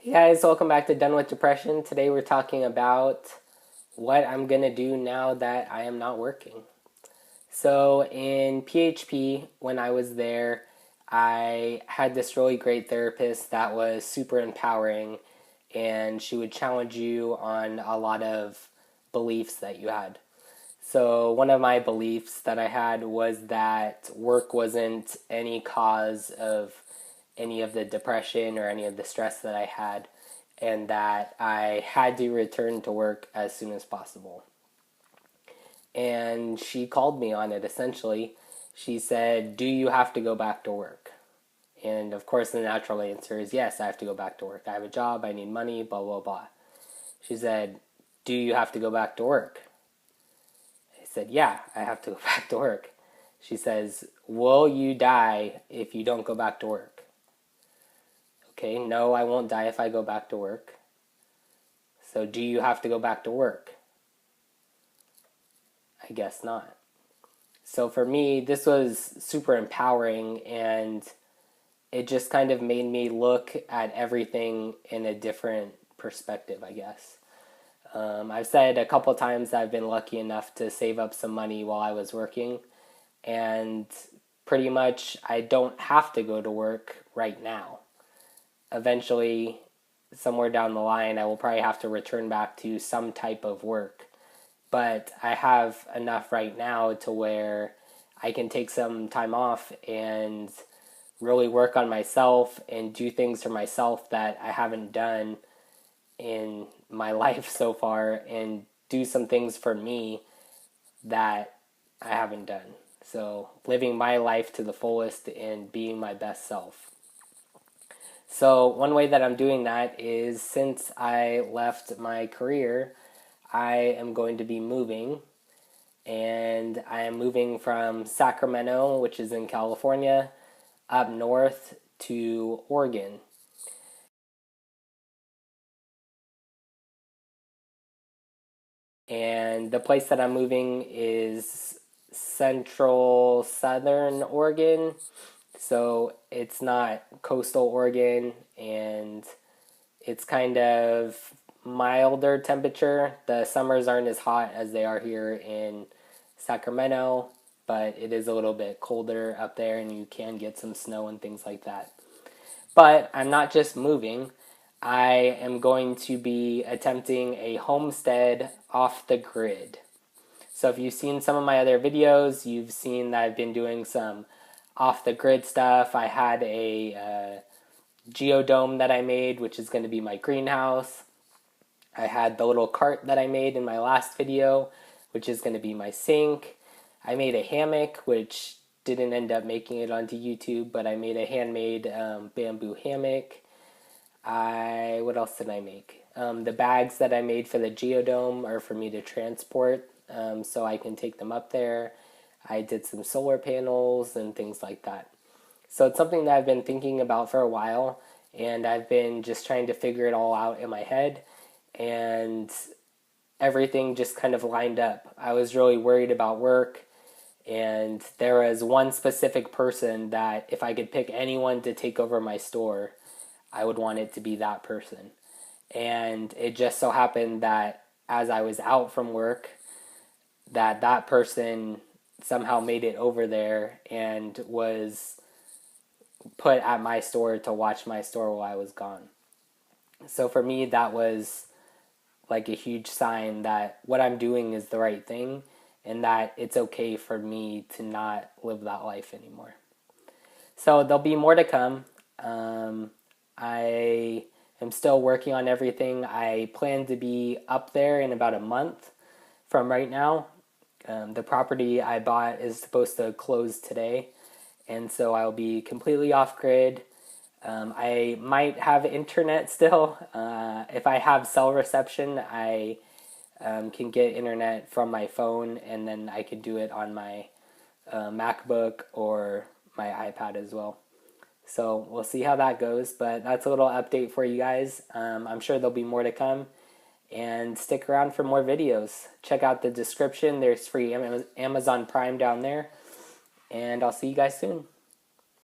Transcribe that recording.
Hey guys, welcome back to Done with Depression. Today we're talking about what I'm gonna do now that I am not working. So in PHP, when I was there, I had this really great therapist that was super empowering, and she would challenge you on a lot of beliefs that you had. So one of my beliefs that I had was that work wasn't any cause of any of the depression or any of the stress that I had, and that I had to return to work as soon as possible. And she called me on it essentially. She said, "Do you have to go back to work?" And of course, the natural answer is yes, I have to go back to work. I have a job, I need money, blah, blah, blah. She said, "Do you have to go back to work?" I said, "Yeah, I have to go back to work." She says, "Will you die if you don't go back to work?" Okay, no, I won't die if I go back to work. So, do you have to go back to work? I guess not. So, for me, this was super empowering, and it just kind of made me look at everything in a different perspective, I guess. I've said a couple times that I've been lucky enough to save up some money while I was working, and pretty much I don't have to go to work right now. Eventually, somewhere down the line, I will probably have to return back to some type of work. But I have enough right now to where I can take some time off and really work on myself and do things for myself that I haven't done in my life so far, and do some things for me that I haven't done. So, living my life to the fullest and being my best self. So, one way that I'm doing that is since I left my career, I am going to be moving, and I am moving from Sacramento, which is in California, up north to Oregon. And the place that I'm moving is central southern Oregon. So it's not coastal Oregon, and it's kind of milder temperature. The summers aren't as hot as they are here in Sacramento, but it is a little bit colder up there, and you can get some snow and things like that. But I'm not just moving. I am going to be attempting a homestead off the grid. So if you've seen some of my other videos, you've seen that I've been doing some off the grid stuff. I had a geodome that I made, which is going to be my greenhouse. I had the little cart that I made in my last video, which is going to be my sink. I made a hammock, which didn't end up making it onto YouTube, but I made a handmade bamboo hammock. What else did I make? The bags that I made for the geodome are for me to transport, so I can take them up there. I did some solar panels and things like that. So it's something that I've been thinking about for a while, and I've been just trying to figure it all out in my head, and everything just kind of lined up. I was really worried about work, and there was one specific person that if I could pick anyone to take over my store, I would want it to be that person. And it just so happened that as I was out from work, that person somehow made it over there and was put at my store to watch my store while I was gone. So for me, that was like a huge sign that what I'm doing is the right thing, and that it's okay for me to not live that life anymore. So there'll be more to come. I am still working on everything. I plan to be up there in about a month from right now. The property I bought is supposed to close today, and so I'll be completely off grid. I might have internet still. If I have cell reception, I can get internet from my phone, and then I can do it on my MacBook or my iPad as well. So we'll see how that goes, but that's a little update for you guys. I'm sure there'll be more to come, and stick around for more videos. Check out the description. There's free Amazon Prime down there, and I'll see you guys soon.